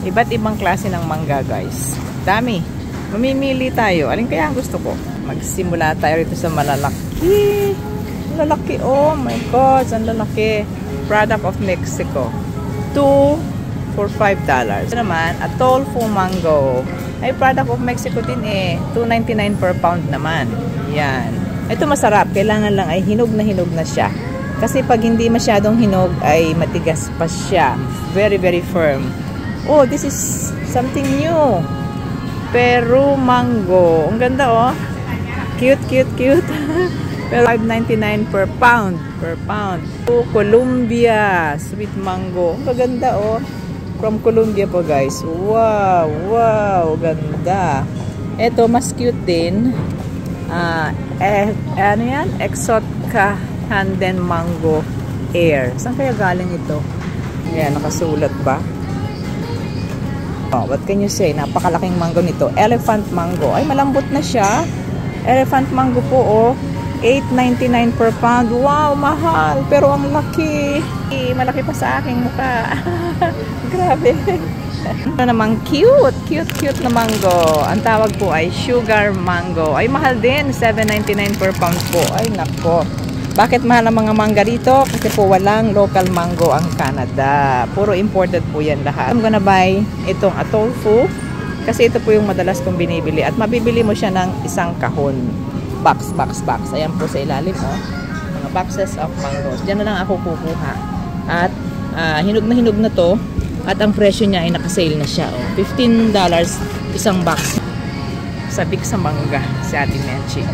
Iba't ibang klase ng mangga, guys. Dami. Mamimili tayo. Alin kaya ang gusto ko? Magsimula tayo rito sa malalaki. Lalaki, oh my God, ang lalaki. Product of Mexico. 2 for $5. Ito naman, Atolfo mango. Ay, product of Mexico din eh. $2.99 per pound naman. Yan. Ito masarap. Kailangan lang ay hinog na siya. Kasi pag hindi masyadong hinog ay matigas pa siya. Very, very firm. Oh, this is something new. Peru mango. Ang ganda oh. Cute, cute, cute. Pero $5.99 per pound. Per pound. Oh, Colombia. Sweet mango. Ang gaganda oh. From Colombia po guys. Wow, wow. Ganda. Ito, mas cute din. Ano yan? Exotica Handen Mango Air. Saan kaya galing ito? Ayan, nakasulat ba? Oh, what can you say? Napakalaking mango nito. Elephant mango. Ay, malambot na siya. Elephant mango po, oh. $8.99 per pound. Wow, mahal. Pero ang laki. Malaki pa sa aking mukha. Grabe. Ito namang cute. Cute, cute na mango. Ang tawag po ay sugar mango. Ay, mahal din. $7.99 per pound po. Ay, nako. Bakit mahal ang mga mangga dito? Kasi po walang local mango ang Canada. Puro imported po yan lahat. I'm gonna buy itong Atolfo. Kasi ito po yung madalas kong binibili. At mabibili mo siya ng isang kahon. Box. Ayan po sa ilalim, oh. Mga boxes of mangoes. Diyan na lang ako kukuha. At hinog na to. At ang presyo niya ay nakasale na siya, oh. $15 isang box. Sabik sa mangga si Ate Menchi.